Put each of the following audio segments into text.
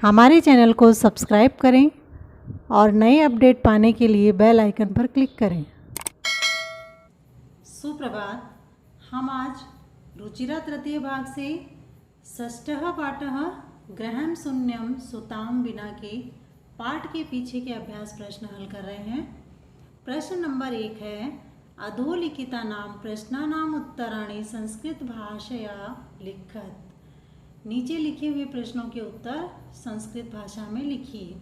हमारे चैनल को सब्सक्राइब करें और नए अपडेट पाने के लिए बेल आइकन पर क्लिक करें। सुप्रभात। हम आज रुचिरा तृतीय भाग से षष्ठः पाठः ग्रहं शून्यं सुतां विना के पाठ के पीछे के अभ्यास प्रश्न हल कर रहे हैं। प्रश्न नंबर 1 है, अधोलिखितानां प्रश्नानाम् उत्तराणि संस्कृत भाषया लिखत। नीचे लिखे हुए प्रश्नों के उत्तर संस्कृत भाषा में लिखिए।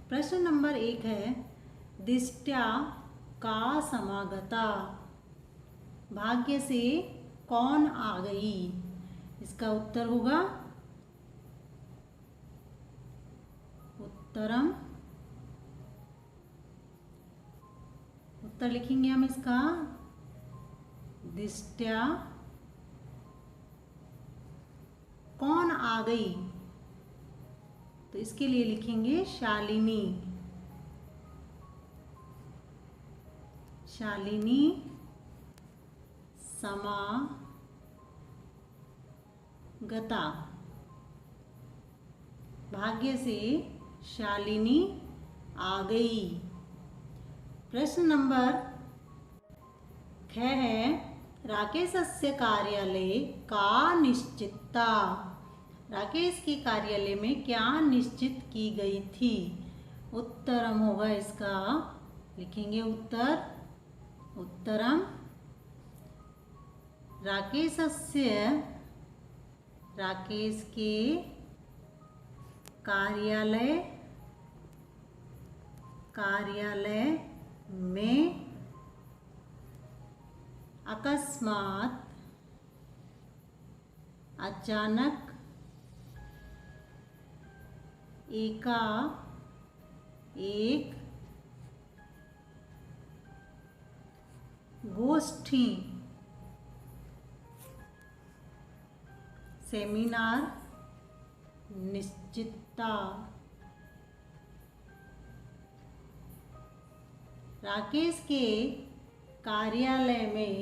प्रश्न नंबर 1 है, दिष्ट्या का समागता, भाग्य से कौन आ गई। इसका उत्तर होगा उत्तरम। उत्तर लिखेंगे हम इसका, दिष्ट्या कौन आ गई, तो इसके लिए लिखेंगे शालिनी। शालिनी समागता, भाग्य से शालिनी आ गई। प्रश्न नंबर 6 है, राकेशस्य कार्यालय का निश्चितता, राकेश के कार्यालय में क्या निश्चित की गई थी। उत्तरम होगा इसका, लिखेंगे उत्तर, उत्तरम राकेशस्य, राकेश के कार्यालय में अकस्मात, अचानक, एक गोष्ठी, सेमिनार निश्चितता। राकेश के कार्यालय में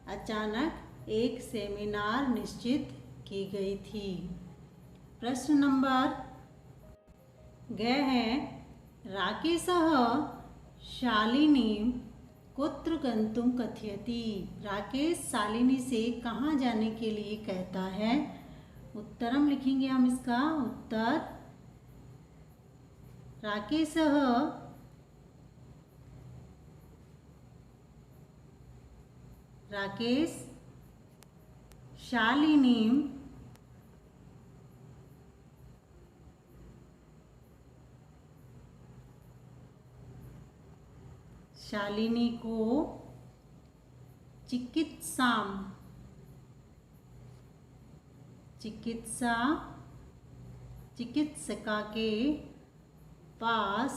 अचानक एक सेमिनार निश्चित की गई थी। प्रश्न नंबर 6 है, राकेशः शालिनीं कुत्र गन्तुं कथयति, राकेश शालिनी से कहाँ जाने के लिए कहता है। उत्तरम लिखेंगे हम इसका, उत्तर राकेश शालिनी को चिकित्सका के पास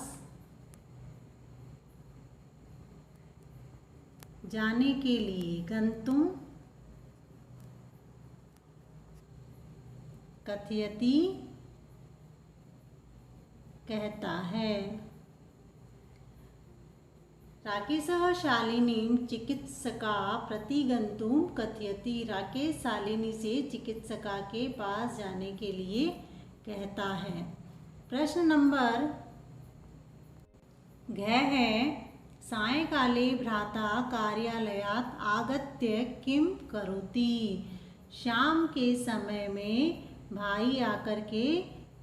जाने के लिए गंतुम कथयति कहता है। राकेशः शालिनीं चिकित्सका प्रति गंतुम कथयति, राकेश शालिनी से चिकित्सका के पास जाने के लिए कहता है। प्रश्न नंबर 6 है, सायंकाले भ्राता कार्यालयात् आगत्य किं करोति, शाम के समय में भाई आकर के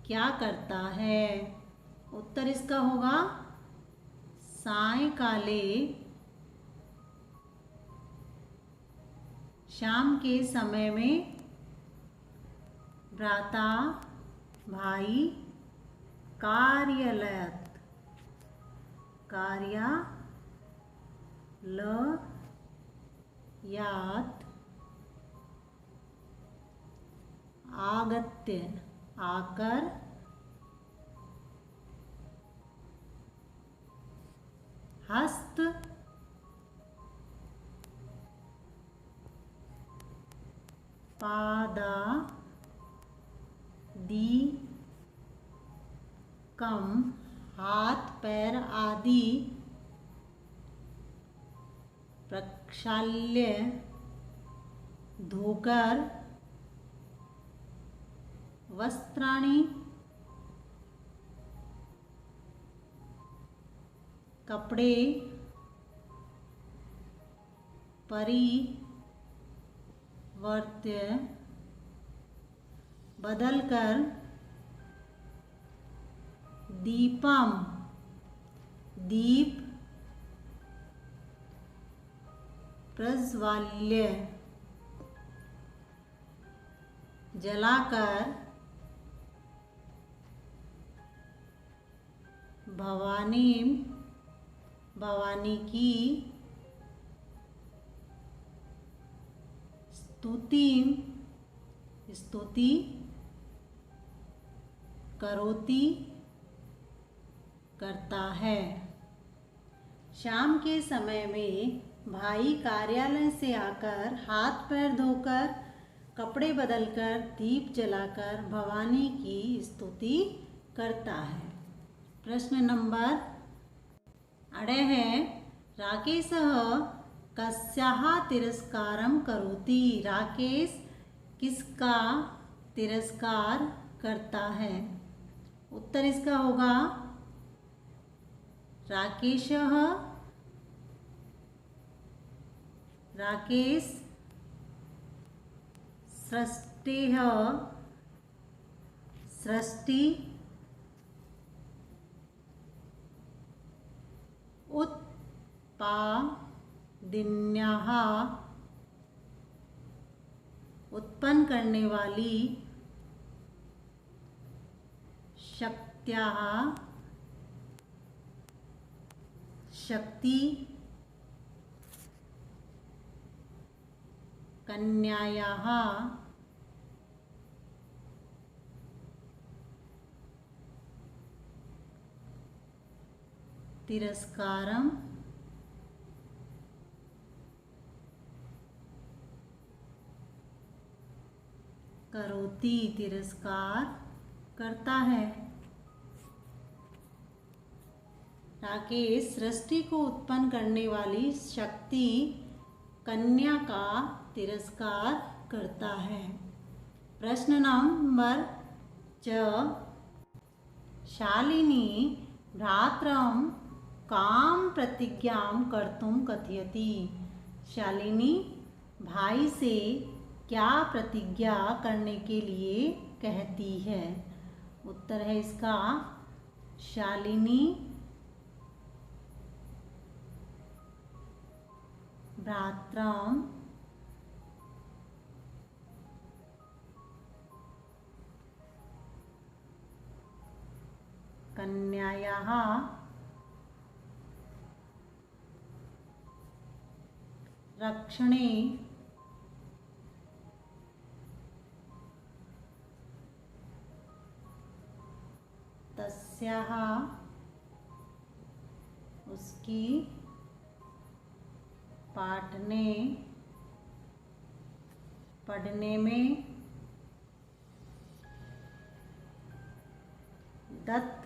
क्या करता है। उत्तर इसका होगा, सायंकाले, शाम के समय में भ्राता भाई कार्यालयात् आगत्य आकर हस्त पादादिकं, हाथ पैर आदि प्रक्षाल्य धोकर वस्त्राणि कपड़े परिवर्त्य बदलकर दीपम दीप प्रज्वाल्य जलाकर भवानी की स्तुति करोति करता है। शाम के समय में भाई कार्यालय से आकर हाथ पैर धोकर कपड़े बदलकर दीप जलाकर भवानी की स्तुति करता है। प्रश्न नंबर अड़े है राकेशः कस्याः तिरस्कारं करोति। राकेश किसका तिरस्कार करता है? उत्तर इसका होगा राकेश सृष्टि उत्पादिन्याः उत्पन्न करने वाली शक्ति कन्यायाः तिरस्कारं करोति तिरस्कार करता है। राकेश सृष्टि को उत्पन्न करने वाली शक्ति कन्या का तिरस्कार करता है। प्रश्न नंबर 4 शालिनी भ्रातरं कां प्रतिज्ञां कर्तुं कथयति। शालिनी भाई से क्या प्रतिज्ञा करने के लिए कहती है? उत्तर है इसका शालिनी भ्रातरं कन्यायाः रक्षणे तस्याः उसकी पढ़ने में दत्त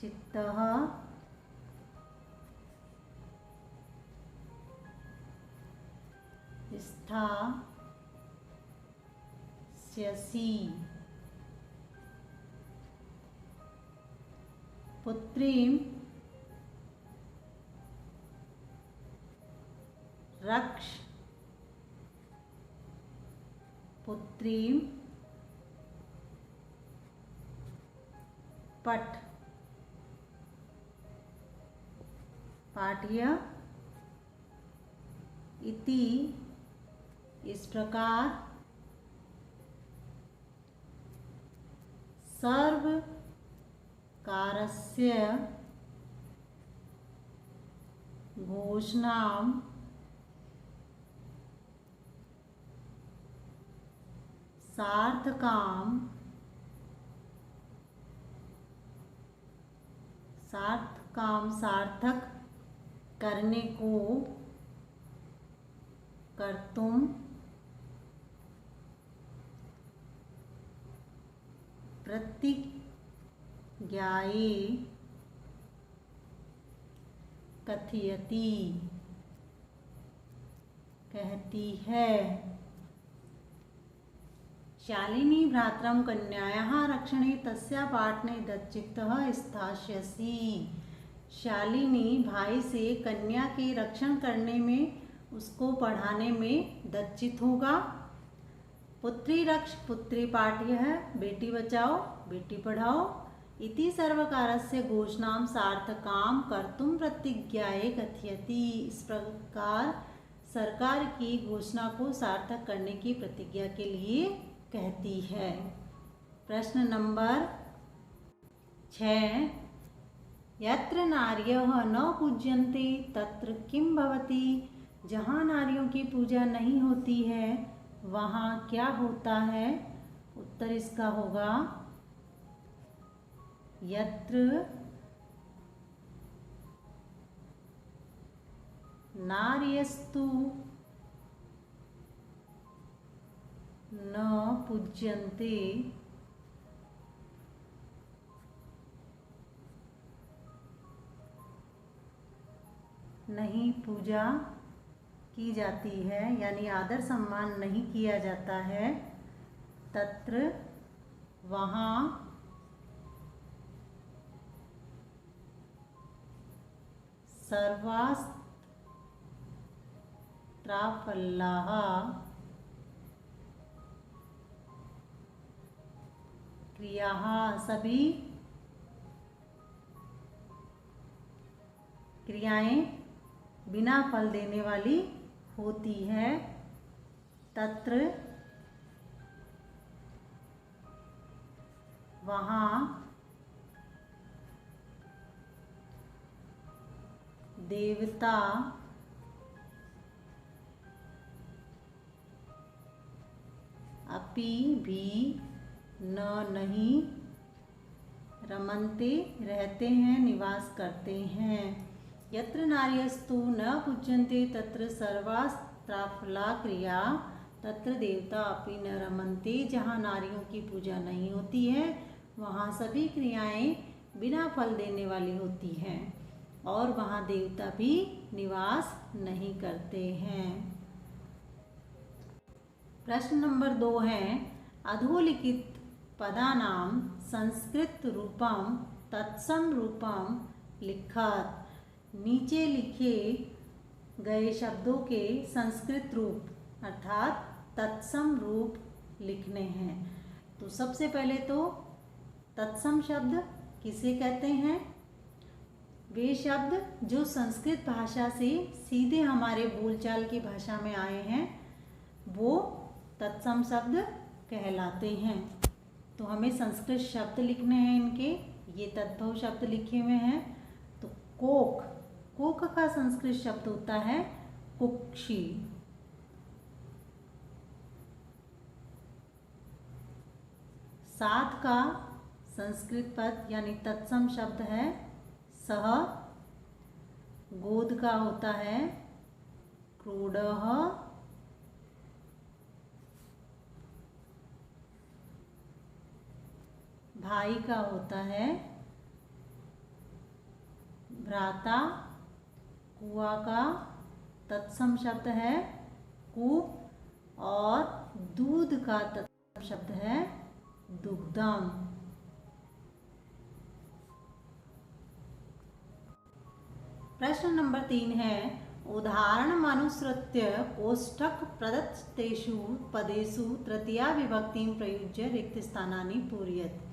चित्तः स्थास्यसि। पुत्रीं रक्ष पुत्रीं पठ पाठ्य इति इस प्रकार सर्वकारस्य घोषणां सार्थक करने को कर्तुं प्रतिज्ञाये कथयति कहती है। शालिनी भ्रातरं कन्यायाः रक्षणे तस्या पाटने दच्चित्तः स्थास्यसि। शालिनी भाई से कन्या के रक्षण करने में, उसको पढ़ाने में दच्चित होगा। पुत्री रक्ष पुत्री पाठ्यः, बेटी बचाओ बेटी पढ़ाओ। इति सर्वकारस्य घोषणां सार्थकां कर्तुं प्रतिज्ञाये कथयति। इस प्रकार सरकार की घोषणा को सार्थक करने की प्रतिज्ञा के लिए कहती है। प्रश्न नंबर 6, यत्र नार्यः न पूज्यन्ते तत्र किं भवति। जहाँ नारियों की पूजा नहीं होती है वहाँ क्या होता है। उत्तर इसका होगा यत्र नार्यस्तु न पूज्यन्ते नहीं पूजा की जाती है, यानी आदर सम्मान नहीं किया जाता है। तत्र वहाँ सर्वास्त्राफलाः क्रियाः, सभी क्रियाएं बिना फल देने वाली होती है। तत्र वहाँ देवता अपि भी नहीं रमन्ते रहते हैं, निवास करते हैं। यत्र नार्यस्तु न पूज्यन्ते तत्र सर्वास्त्राफला क्रिया तत्र देवता अपि न रमन्ते। जहाँ नारियों की पूजा नहीं होती है वहाँ सभी क्रियाएं बिना फल देने वाली होती हैं और वहाँ देवता भी निवास नहीं करते हैं। प्रश्न नंबर 2 है, अधोलिखित पदानां संस्कृत रूपम तत्सम रूपम लिखत। नीचे लिखे गए शब्दों के संस्कृत रूप अर्थात तत्सम रूप लिखने हैं। तो सबसे पहले तो तत्सम शब्द किसे कहते हैं। वे शब्द जो संस्कृत भाषा से सीधे हमारे बोलचाल की भाषा में आए हैं वो तत्सम शब्द कहलाते हैं। तो हमें संस्कृत शब्द लिखने हैं इनके। ये तद्भव शब्द लिखे हुए हैं। तो कोक, कोक का संस्कृत शब्द होता है कुक्षी। सात का संस्कृत पद यानी तत्सम शब्द है सह। गोद का होता है क्रोडः। भाई का होता है भ्राता। कुआ का तत्सम शब्द है कूप और दूध का तत्सम शब्द है दुग्धम। प्रश्न नंबर 3 है, उदाहरणमनुसृत्य कोष्ठक प्रदत्तेषु पदेषु तृतीया विभक्तिं प्रयुज्य रिक्त स्थानानि पूरयेत्।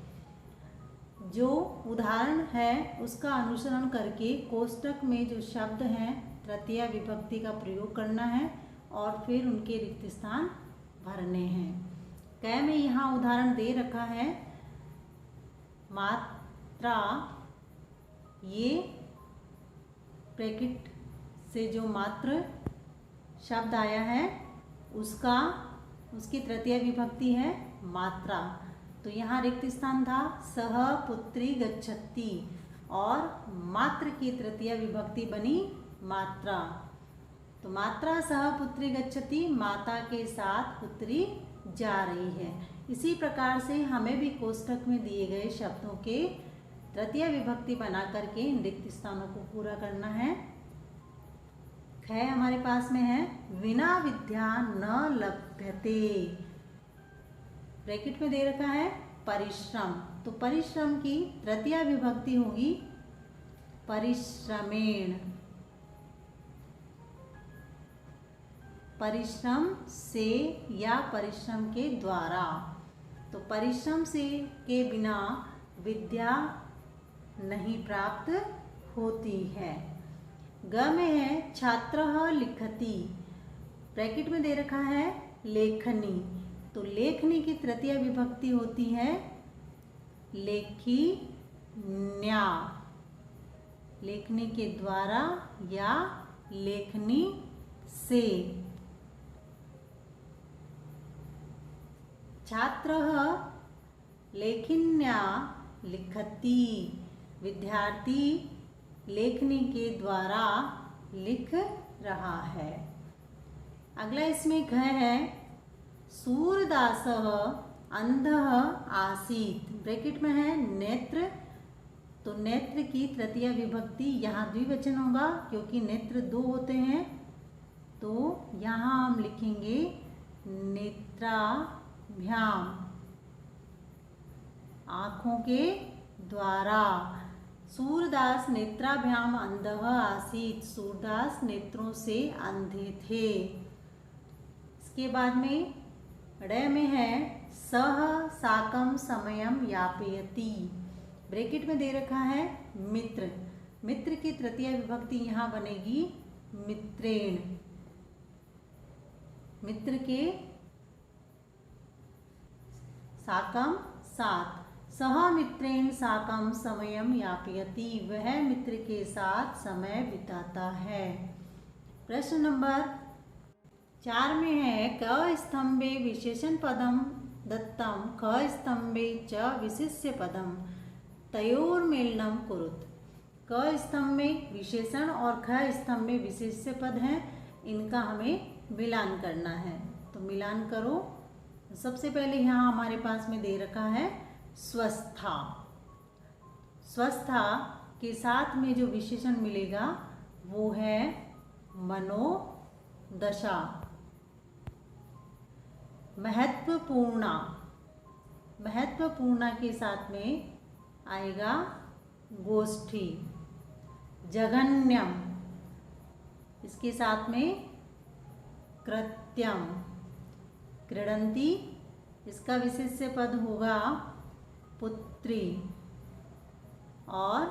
जो उदाहरण है उसका अनुसरण करके कोष्ठक में जो शब्द हैं तृतीया विभक्ति का प्रयोग करना है और फिर उनके रिक्त स्थान भरने हैं। कै में यहाँ उदाहरण दे रखा है मात्रा। ये ब्रैकेट से जो मात्र शब्द आया है उसकी तृतीय विभक्ति है मात्रा। तो यहाँ रिक्त स्थान था सह पुत्री गच्छति और मात्र की तृतीय विभक्ति बनी मात्रा। तो मात्रा सह पुत्री गच्छति, माता के साथ पुत्री जा रही है। इसी प्रकार से हमें भी कोष्ठक में दिए गए शब्दों के तृतीय विभक्ति बना करके इन रिक्त स्थानों को पूरा करना है। ख हमारे पास में है विना विद्या न लभ्यते। ब्रैकेट में दे रखा है परिश्रम, तो परिश्रम की तृतीया विभक्ति होगी परिश्रमेण। परिश्रम से या परिश्रम के द्वारा, तो परिश्रम से के बिना विद्या नहीं प्राप्त होती है। ग में है छात्रः लिखति, ब्रैकेट में दे रखा है लेखनी, तो लेखनी की तृतीय विभक्ति होती है लेखिन्या। लेखनी के द्वारा या लेखनी से। छात्रः लेखिन्या लिखति, विद्यार्थी लेखनी के द्वारा लिख रहा है। अगला इसमें घ है सूरदासः अंधः आसीत्, ब्रैकेट में है नेत्र, तो नेत्र की तृतीय विभक्ति यहाँ द्विवचन होगा क्योंकि नेत्र दो होते हैं, तो यहाँ हम लिखेंगे नेत्राभ्याम, आँखों के द्वारा। सूरदास नेत्राभ्याम अंधः आसीत्, सूरदास नेत्रों से अंधे थे। इसके बाद में ड में है सह साकं समयं यापयति, ब्रैकेट में दे रखा है मित्र, मित्र की तृतीय विभक्ति यहाँ बनेगी मित्रेण। मित्र के साकं साथ, सह मित्रेण साकं समयं यापयति, वह मित्र के साथ समय बिताता है। प्रश्न नंबर 4 में है क स्तंभे विशेषण पदम दत्तम ख स्तंभे च विशिष्य पदम तयोर्मेलनम कुरुत। क स्तंभ में विशेषण और ख स्तंभ में विशेष्य पद हैं, इनका हमें मिलान करना है, तो मिलान करो। सबसे पहले यहाँ हमारे पास में दे रखा है स्वस्था। स्वस्था के साथ में जो विशेषण मिलेगा वो है मनोदशा। महत्वपूर्णा, महत्वपूर्णा के साथ में आएगा गोष्ठी। जघन्यम, इसके साथ में कृत्यम। क्रीडन्ति, इसका विशेष्य पद होगा पुत्री। और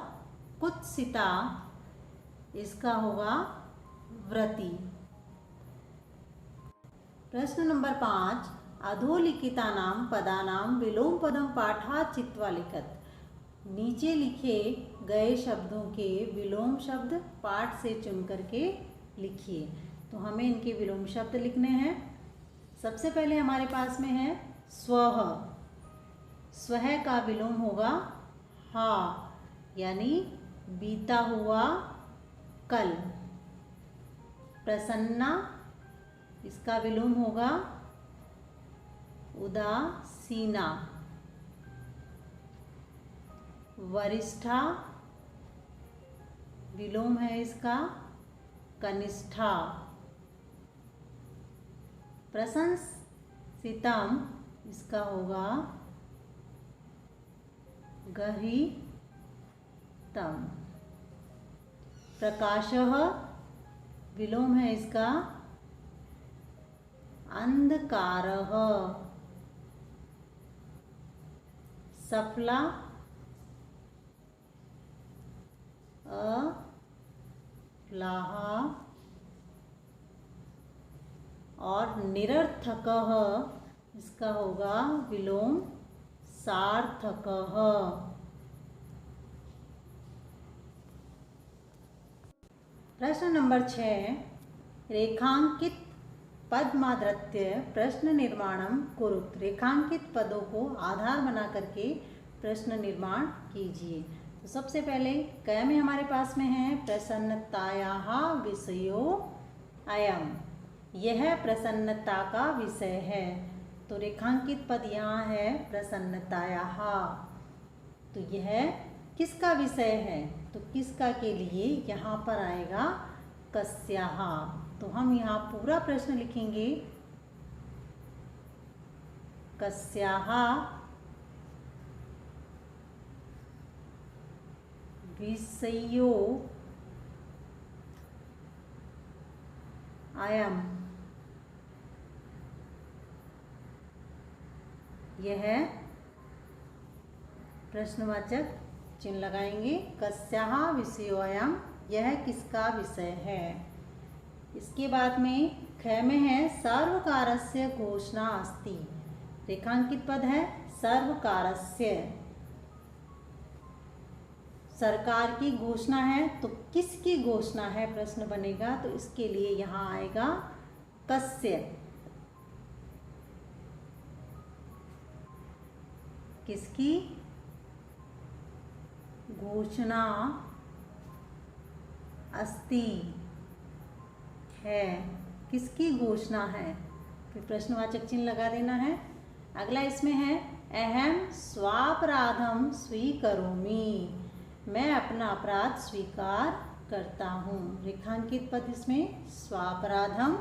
कुत्सिता, इसका होगा व्रती। प्रश्न नंबर 5 अधोलिखितानां पदानां विलोम पदम पाठात् चित्वा लिखत। नीचे लिखे गए शब्दों के विलोम शब्द पाठ से चुन करके लिखिए। तो हमें इनके विलोम शब्द लिखने हैं। सबसे पहले हमारे पास में है स्वः। स्वः का विलोम होगा हा, यानी बीता हुआ कल। प्रसन्ना, इसका विलोम होगा उदासीना। वरिष्ठा, विलोम है इसका कनिष्ठा। प्रशंसितम, इसका होगा गहीतम। प्रकाशः, विलोम है इसका अंधकारः। सफला, अफ्लाहा। और निरर्थकः, इसका होगा विलोम सार्थकः। प्रश्न नंबर 6 रेखांकित पद्मादृत्य प्रश्न निर्माणम कुरुत। रेखांकित पदों को आधार बना करके प्रश्न निर्माण कीजिए। तो सबसे पहले क में हमारे पास में है प्रसन्नतायाः विषयो अयम, यह प्रसन्नता का विषय है। तो रेखांकित पद यहाँ है प्रसन्नतायाः, तो यह किसका विषय है, तो किसका के लिए यहाँ पर आएगा कस्याः। तो हम यहाँ पूरा प्रश्न लिखेंगे कस्याः विषयो अयम्। यह प्रश्नवाचक चिन्ह लगाएंगे। कस्याः विषयो अयम्, यह किसका विषय है। इसके बाद में ख में है सर्वकारस्य घोषणा अस्ति। रेखांकित पद है सर्वकारस्य, सरकार की घोषणा है। तो किसकी घोषणा है प्रश्न बनेगा, तो इसके लिए यहाँ आएगा कस्य। किसकी घोषणा अस्ति है, किसकी घोषणा है, फिर प्रश्नवाचक चिन्ह लगा देना है। अगला इसमें है अहम स्वापराधम स्वीकरोमि। मैं अपना अपराध स्वीकार करता हूँ। रेखांकित पद इसमें स्वापराधम।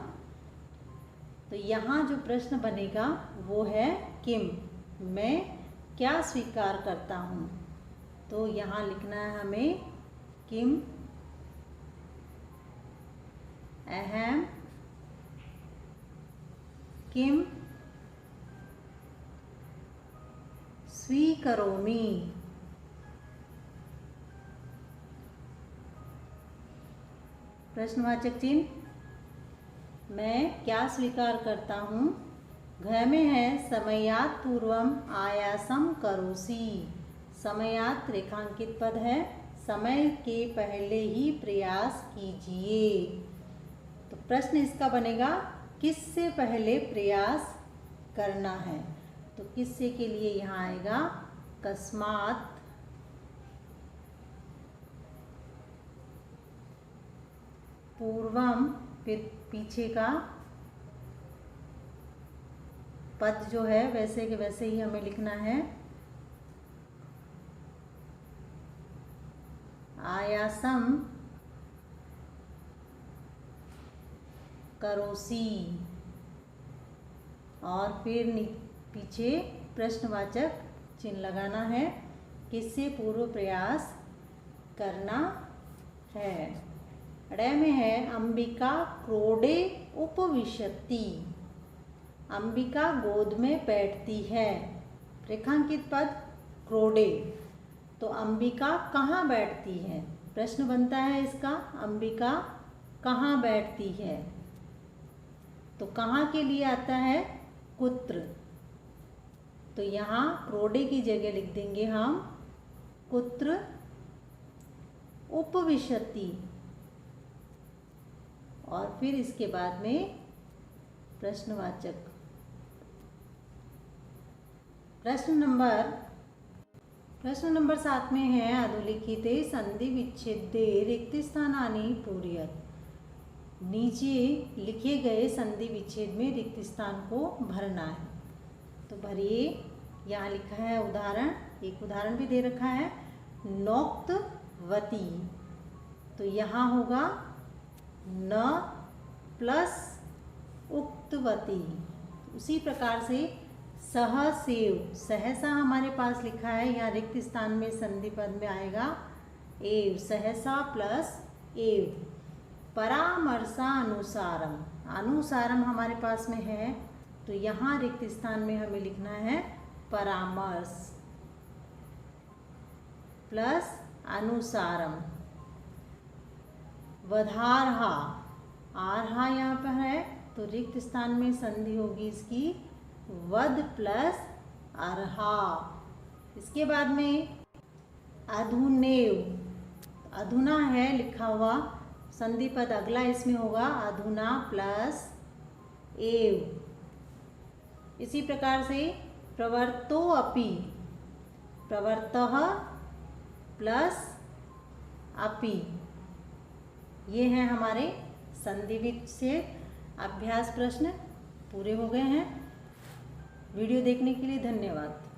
तो यहाँ जो प्रश्न बनेगा वो है किम, मैं क्या स्वीकार करता हूँ। तो यहाँ लिखना है हमें किम अहम किम स्वीकरोमि। प्रश्नवाचक चिन्ह मैं क्या स्वीकार करता हूँ। घ में है समयात् पूर्वम आयासम करोसि। समयात् रेखांकित पद है, समय के पहले ही प्रयास कीजिए। तो प्रश्न इसका बनेगा किससे पहले प्रयास करना है। तो किससे के लिए यहाँ आएगा कस्मात् पूर्वम, फिर पीछे का पद जो है वैसे के वैसे ही हमें लिखना है। आयासम करोसि और फिर पीछे प्रश्नवाचक चिन्ह लगाना है, किससे पूर्व प्रयास करना है। ड में है अंबिका क्रोडे उपविशति। अंबिका गोद में बैठती है। रेखांकित पद क्रोडे। तो अंबिका कहाँ बैठती है, प्रश्न बनता है इसका अंबिका कहाँ बैठती है। तो कहाँ के लिए आता है कुत्र। तो यहाँ क्रोडे की जगह लिख देंगे हम कुत्र उपविशति। और फिर इसके बाद में प्रश्नवाचक। प्रश्न नंबर 7 में है अधोलिखिते संधि विच्छेदे रिक्त स्थानानि पूरयत। नीचे लिखे गए संधि विच्छेद में रिक्त स्थान को भरना है। तो भरिए। यहाँ लिखा है उदाहरण, एक उदाहरण भी दे रखा है नोक्तवती। तो यहाँ होगा न प्लस उक्तवती। उसी प्रकार से सहसेव, सहसा हमारे पास लिखा है, यहाँ रिक्त स्थान में संधि पद में आएगा एव, सहसा प्लस एव। परामर्शानुसारम, अनुसारम हमारे पास में है, तो यहाँ रिक्त स्थान में हमें लिखना है परामर्श प्लस अनुसारम। वधारहा, आरहा यहाँ पर है, तो रिक्त स्थान में संधि होगी इसकी वध प्लस अर्हा। इसके बाद में अधुनेव, अधुना है लिखा हुआ, संधि पद अगला इसमें होगा अधुना प्लस एव। इसी प्रकार से प्रवर्तो अपि, प्रवर्तः प्लस अपि। ये हैं हमारे संधि विच्छेद अभ्यास प्रश्न पूरे हो गए हैं। वीडियो देखने के लिए धन्यवाद।